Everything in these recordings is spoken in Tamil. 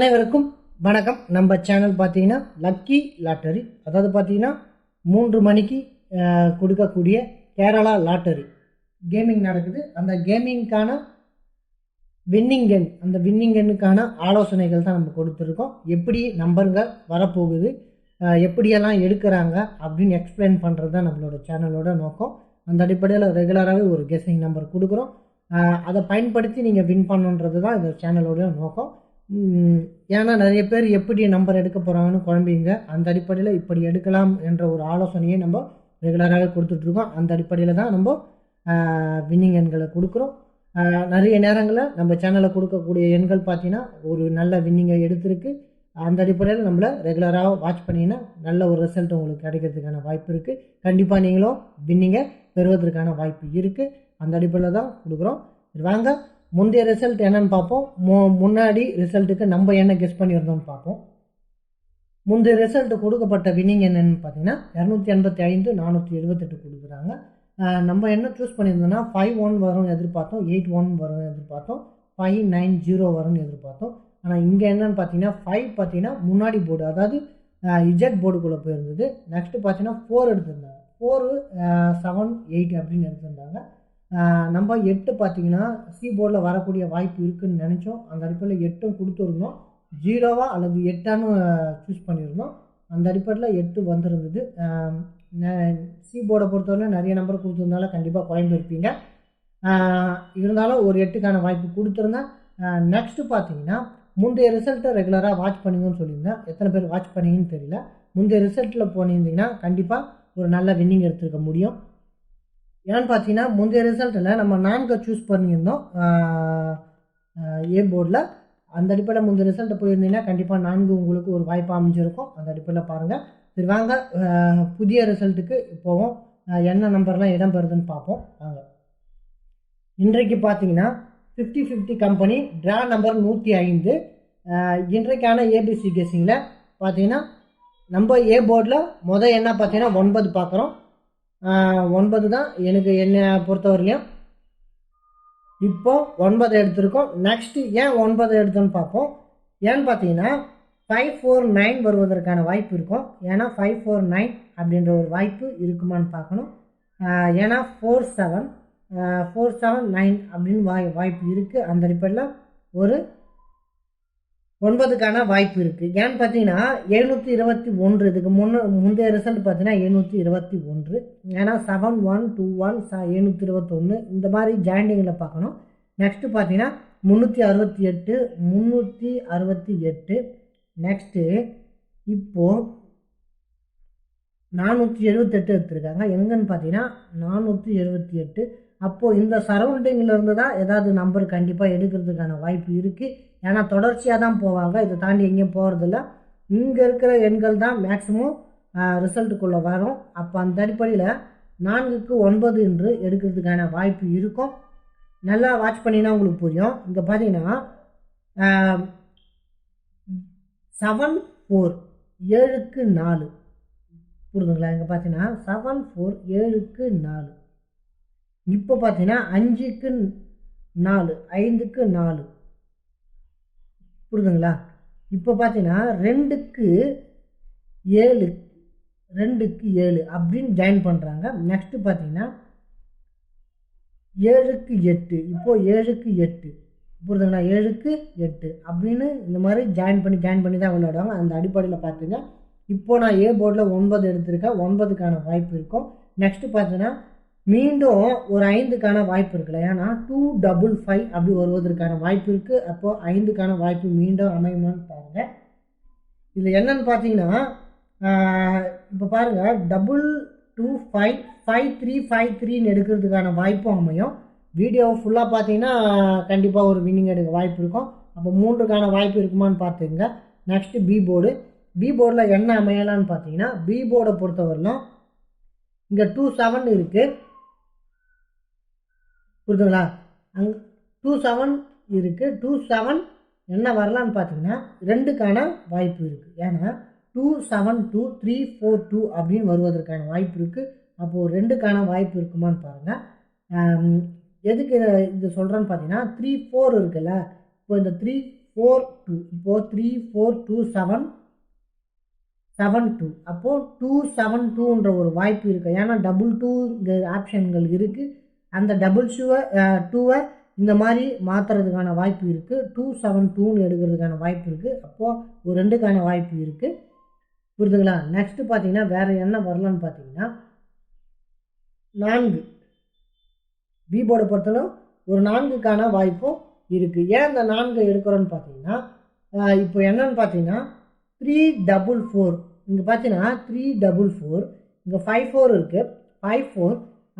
அனைவருக்கும் வணக்கம். நம்ம சேனல் பார்த்தீங்கன்னா லக்கி லாட்டரி, அதாவது பார்த்தீங்கன்னா 3 மணிக்கு கொடுக்கக்கூடிய கேரளா லாட்டரி கேமிங் நடக்குது. அந்த கேமிங்கான வின்னிங் எண், அந்த வின்னிங் எண்ணுக்கான ஆலோசனைகள் தான் நம்ம கொடுத்துருக்கோம். எப்படி நம்பருங்க வரப்போகுது, எப்படியெல்லாம் எடுக்கிறாங்க அப்படின்னு எக்ஸ்பிளைன் பண்ணுறது தான் நம்மளோட சேனலோட நோக்கம். அந்த அடிப்படையில் ரெகுலராகவே ஒரு கெஸ்ஸிங் நம்பர் கொடுக்குறோம். அதை பயன்படுத்தி நீங்கள் வின் பண்ணுன்றது தான் இந்த சேனலோட நோக்கம். ஏன்னா நிறைய பேர் எப்படி நம்பர் எடுக்க போகிறாங்கன்னு குழம்பிங்க. அந்த அடிப்படையில் இப்படி எடுக்கலாம் என்ற ஒரு ஆலோசனையை நம்ம ரெகுலராக கொடுத்துட்ருக்கோம். அந்த அடிப்படையில் தான் நம்ம வின்னிங் எண்களை கொடுக்குறோம். நிறைய நேரங்களில் நம்ம சேனலில் கொடுக்கக்கூடிய எண்கள் பார்த்தீங்கன்னா ஒரு நல்ல வின்னிங்கை எடுத்திருக்கு. அந்த அடிப்படையில் நம்மளை ரெகுலராக வாட்ச் பண்ணிங்கன்னா நல்ல ஒரு ரிசல்ட் உங்களுக்கு கிடைக்கிறதுக்கான வாய்ப்பு இருக்குது. கண்டிப்பாக நீங்களும் வின்னிங்கை பெறுவதற்கான வாய்ப்பு இருக்குது. அந்த அடிப்படையில் தான் கொடுக்குறோம். வாங்க முந்தைய ரிசல்ட் என்னன்னு பார்ப்போம். முன்னாடி ரிசல்ட்டுக்கு நம்ம என்ன கெஸ் பண்ணியிருந்தோம்னு பார்ப்போம். முந்தைய ரிசல்ட் கொடுக்கப்பட்ட வின்னிங் என்னன்னு பார்த்தீங்கன்னா 285 478 கொடுக்குறாங்க. நம்ம என்ன சூஸ் பண்ணியிருந்தோம்னா 5-1 வரும் எதிர்பார்த்தோம், 8-1 வரும் எதிர்பார்த்தோம், 5-9-0 வரும்னு எதிர்பார்த்தோம். ஆனால் இங்கே என்னன்னு பார்த்தீங்கன்னா 5 பார்த்தீங்கன்னா முன்னாடி போர்டு, அதாவது இஜெட் போர்டுக்குள்ளே போயிருந்தது. நெக்ஸ்ட்டு பார்த்தீங்கன்னா 4 எடுத்திருந்தாங்க, 4 7 8 அப்படின்னு எடுத்திருந்தாங்க. நம்ம 8 பார்த்தீங்கன்னா சி போர்டில் வரக்கூடிய வாய்ப்பு இருக்குதுன்னு நினச்சோம். அந்த அடிப்படையில் 8 கொடுத்துருந்தோம். 0வா அல்லது 8ஆன்னு சூஸ் பண்ணியிருந்தோம். அந்த அடிப்படையில் 8 வந்திருந்தது. சி போர்டை பொறுத்தவரை நிறைய நம்பர் கொடுத்துருந்தால கண்டிப்பாக குழம்பிருப்பீங்க. இருந்தாலும் ஒரு 8க்கான வாய்ப்பு கொடுத்துருந்தேன். நெக்ஸ்ட்டு பார்த்தீங்கன்னா முந்தைய ரிசல்ட்டை ரெகுலராக வாட்ச் பண்ணுங்கன்னு சொல்லியிருந்தேன். எத்தனை பேர் வாட்ச் பண்ணிங்கன்னு தெரியல. முந்தைய ரிசல்ட்டில் போனிருந்தீங்கன்னா கண்டிப்பாக ஒரு நல்ல வின்னிங் எடுத்துருக்க முடியும். ஏன்னு பார்த்தீங்கன்னா முந்தைய ரிசல்ட்டில் நம்ம 4 சூஸ் பண்ணியிருந்தோம் ஏ போர்டில். அந்த அடிப்படையில் முந்தைய ரிசல்ட்டை போயிருந்தீங்கன்னா கண்டிப்பாக 4 உங்களுக்கு ஒரு வாய்ப்பாக அமைஞ்சிருக்கும். அந்த அடிப்படையில் பாருங்கள். சரி வாங்க புதிய ரிசல்ட்டுக்கு போவோம். என்ன நம்பர்லாம் இடம் பெறுதுன்னு பார்ப்போம். வாங்க. இன்றைக்கு பார்த்தீங்கன்னா 50-50 கம்பெனி ட்ரா நம்பர் 105. இன்றைக்கான ஏபிசி கெஸ்ஸிங்கில் பார்த்தீங்கன்னா நம்ம ஏ போர்டில் என்ன பார்த்தீங்கன்னா 9 பார்க்குறோம். 9 தான் எனக்கு என்னை பொறுத்தவரையிலையும். இப்போ 9 எடுத்திருக்கோம். நெக்ஸ்ட்டு ஏன் 9 எடுத்தோன்னு பார்ப்போம். ஏன்னு பார்த்தீங்கன்னா 549 வருவதற்கான வாய்ப்பு இருக்கும். ஏன்னா 549 அப்படின்ற ஒரு வாய்ப்பு இருக்குமான்னு பார்க்கணும். ஏன்னா 479 அப்படின்னு வாய்ப்பு இருக்குது. அந்த அடிப்படையில் ஒரு 9க்கான வாய்ப்பு இருக்குது. ஏன்னு பார்த்தீங்கன்னா 721, இதுக்கு முந்தைய ரிசல்ட் பார்த்தீங்கன்னா 721. ஏன்னா 7121 721 இந்த மாதிரி ஜாயிண்டிங்கில் பார்க்கணும். நெக்ஸ்ட்டு பார்த்தீங்கன்னா 368 368. நெக்ஸ்ட்டு இப்போது 478 எடுத்துருக்காங்க. எங்கன்னு பார்த்தீங்கன்னா 478. அப்போது இந்த சரௌண்டிங்கில் இருந்து தான் ஏதாவது நம்பர் கண்டிப்பாக எடுக்கிறதுக்கான வாய்ப்பு இருக்குது. ஏன்னா தொடர்ச்சியாக தான் போவாங்க, இதை தாண்டி எங்கேயும் போகிறதில்ல. இங்கே இருக்கிற எண்கள் தான் மேக்ஸிமம் ரிசல்ட்டுக்குள்ளே வரும். அப்போ அந்த அடிப்படையில் 4க்கு 9 என்று எடுக்கிறதுக்கான வாய்ப்பு இருக்கும். நல்லா வாட்ச் பண்ணினா உங்களுக்கு புரியும். இங்கே பார்த்தீங்கன்னா 7-4 7க்கு 4 புரியுதுங்களா? இங்கே பார்த்தீங்கன்னா 7-4 7க்கு 4. இப்போ பார்த்தீங்கன்னா 5க்கு 4 5க்கு 4 புரியுதுங்களா? இப்போ பார்த்தீங்கன்னா 2க்கு 7 அப்படின்னு ஜாயின் பண்ணுறாங்க. நெக்ஸ்ட்டு பார்த்தீங்கன்னா 7க்கு 8. இப்போது 7க்கு 8 புரியுதுங்களா? 7க்கு 8 அப்படின்னு இந்த மாதிரி ஜாயின் பண்ணி தான் விளையாடுவாங்க. அந்த அடிப்படையில் பார்த்துங்க. இப்போது நான் ஏ போர்டில் 9 எடுத்திருக்கேன். 9க்கான வாய்ப்பு இருக்கும். நெக்ஸ்ட்டு பார்த்தீங்கன்னா மீண்டும் ஒரு 5க்கான வாய்ப்பு இருக்குல்ல. ஏன்னா 255 அப்படி வருவதற்கான வாய்ப்பு இருக்குது. அப்போது 5க்கான வாய்ப்பு மீண்டும் அமையுமான்னு பாருங்கள். இதில் என்னன்னு பார்த்தீங்கன்னா இப்போ பாருங்கள் 225 5353 எடுக்கிறதுக்கான வாய்ப்பும் அமையும். வீடியோவை ஃபுல்லாக பார்த்தீங்கன்னா கண்டிப்பாக ஒரு வின்னிங் எடுக்க வாய்ப்பு இருக்கும். அப்போ 3க்கான வாய்ப்பு இருக்குமான்னு பார்த்துங்க. நெக்ஸ்ட்டு பி போர்டில் என்ன அமையலான்னு பார்த்தீங்கன்னா பி போர்டை பொறுத்தவரையிலும் இங்கே 27 இருக்குது புரியுதுங்களா? அங்கே 27 இருக்குது. 27 என்ன வரலான்னு பார்த்தீங்கன்னா 2க்கான வாய்ப்பு இருக்குது. ஏன்னா 272 342 அப்படின்னு வருவதற்கான வாய்ப்பு இருக்குது. அப்போது 2க்கான வாய்ப்பு இருக்குமான்னு பாருங்கள். எதுக்கு இது சொல்கிறேன்னு பார்த்தீங்கன்னா 34 இருக்குல்ல. இப்போ இந்த 3 4 2. இப்போது 3 4 2 7 7 2. அப்போது 272ன்ற ஒரு வாய்ப்பு இருக்குது. ஏன்னா டபுள் 2 ஆப்ஷன்கள் இருக்குது. அந்த டபுள் 2வை இந்த மாதிரி மாற்றுறதுக்கான வாய்ப்பு இருக்குது. 272ன்னு எடுக்கிறதுக்கான வாய்ப்பு இருக்குது. அப்போது ஒரு 2க்கான வாய்ப்பு இருக்குது. புரியுதுங்களா? நெக்ஸ்ட்டு பார்த்தீங்கன்னா வேறு என்ன வரலான்னு பார்த்தீங்கன்னா 4 பி போர்டை பொறுத்தளவு ஒரு 4க்கான வாய்ப்பும் இருக்குது. ஏன் இந்த 4 எடுக்கிறோன்னு பார்த்தீங்கன்னா இப்போ என்னன்னு பார்த்தீங்கன்னா 344 இங்கே பார்த்தீங்கன்னா 344 இங்கே 54 இருக்குது 54.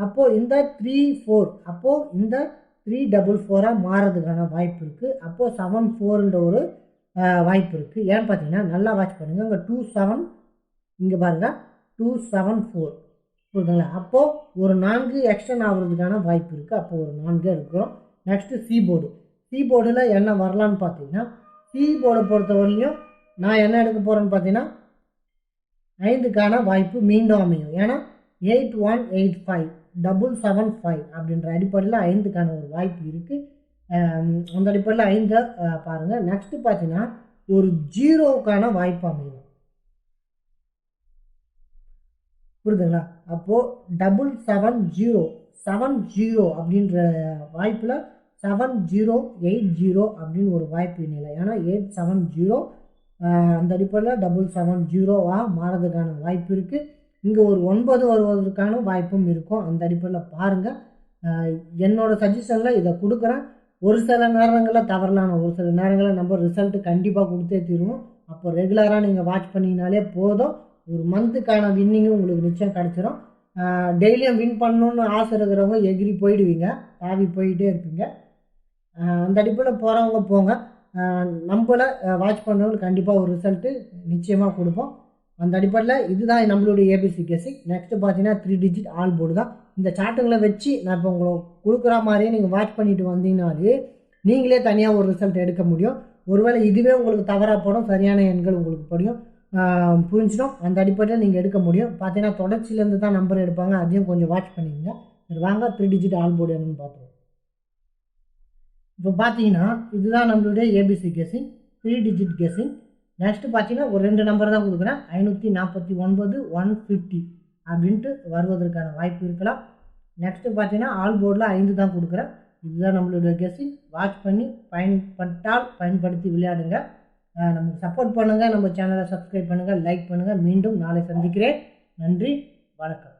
அப்போது இந்த 34 அப்போது இந்த 344 மாறதுக்கான வாய்ப்பு இருக்குது. அப்போது 74ன்ற ஒரு வாய்ப்பு இருக்குது. ஏன்னு பார்த்தீங்கன்னா நல்லா வாட்ச் பண்ணுங்கள். இங்கே 27 இங்கே பாருங்கள் 274 புரியுதுங்களா? அப்போது ஒரு 4 எக்ஸ்டன் ஆகிறதுக்கான வாய்ப்பு இருக்குது. அப்போது ஒரு 4 எடுக்கிறோம். நெக்ஸ்ட்டு சி போர்டில் என்ன வரலான்னு பார்த்தீங்கன்னா சி போர்டை பொறுத்தவரையிலையும் நான் என்ன எடுக்க போகிறேன்னு பார்த்தீங்கன்னா 5க்கான வாய்ப்பு மீண்டும் அமையும். ஏன்னா 8185 775 அப்படின்ற அடிப்படையில் 5க்கான ஒரு வாய்ப்பு இருக்குது. அந்த அடிப்படையில் 5 பாருங்கள். நெக்ஸ்ட்டு பார்த்தீங்கன்னா ஒரு 0க்கான வாய்ப்பு அமையும். புரியுதுங்களா? அப்போது 770 அப்படின்ற வாய்ப்பில் 7080 அப்படின்னு ஒரு வாய்ப்பு இல்லை. ஏன்னா 870 அந்த அடிப்படையில் 770 மாறதுக்கான வாய்ப்பு இருக்குது. இங்கே ஒரு 9 வருவதற்கான வாய்ப்பும் இருக்கும். அந்த அடிப்படையில் பாருங்கள். என்னோடய சஜஷனில் இதை கொடுக்குறேன். ஒரு சில நேரங்களில் தவறலான ஒரு சில நேரங்களில் நம்ம ரிசல்ட்டு கண்டிப்பாக கொடுத்தே தீருவோம். அப்போ ரெகுலராக நீங்கள் வாட்ச் பண்ணிங்கனாலே போதும். ஒரு மந்த்துக்கான வின்னிங்கும் உங்களுக்கு நிச்சயம் கிடச்சிரும். டெய்லியும் வின் பண்ணணுன்னு ஆசை இருக்கிறவங்க எகிரி போயிடுவீங்க, தாவி போயிட்டே இருப்பீங்க. அந்த அடிப்படையில் போகிறவங்க போங்க. நம்மளை வாட்ச் பண்ணுறவங்களுக்கு கண்டிப்பாக ஒரு ரிசல்ட்டு நிச்சயமாக கொடுப்போம். அந்த அடிப்படையில் இதுதான் நம்மளுடைய ஏபிசி கேசிங். நெக்ஸ்ட்டு பார்த்தீங்கன்னா 3 டிஜிட் ஆல் போர்டு தான். இந்த சார்ட்டுங்களை வச்சு நான் இப்போ உங்களுக்கு கொடுக்குற மாதிரியே நீங்கள் வாட்ச் பண்ணிட்டு வந்தீங்கன்னாலே நீங்களே தனியாக ஒரு ரிசல்ட் எடுக்க முடியும். ஒருவேளை இதுவே உங்களுக்கு தவறாக போடும், சரியான எண்கள் உங்களுக்கு படியும் புரிஞ்சிடும். அந்த அடிப்படையில் நீங்கள் எடுக்க முடியும். பார்த்தீங்கன்னா தொடர்ச்சியிலேருந்து தான் நம்பர் எடுப்பாங்க. அதையும் கொஞ்சம் வாட்ச் பண்ணிக்கங்க. சரி வாங்க 3 டிஜிட் ஆல் போர்டு என்னன்னு பார்த்துருவோம். இப்போ பார்த்தீங்கன்னா இதுதான் நம்மளுடைய ஏபிசி கேசிங் 3 டிஜிட் கேசிங். நெக்ஸ்ட்டு பார்த்தீங்கன்னா ஒரு 2 நம்பர் தான் கொடுக்குறேன். 549 150 அப்படின்ட்டு வருவதற்கான வாய்ப்பு இருக்கலாம். நெக்ஸ்ட்டு பார்த்தீங்கன்னா ஆல் போர்டில் 5 தான் கொடுக்குறேன். இதுதான் நம்மளுடைய கெஸ்ஸிங். வாட்ச் பண்ணி பயன்படுத்தி விளையாடுங்க. நமக்கு சப்போர்ட் பண்ணுங்கள். நம்ம சேனலை சப்ஸ்கிரைப் பண்ணுங்கள், லைக் பண்ணுங்கள். மீண்டும் நாளை சந்திக்கிறேன். நன்றி, வணக்கம்.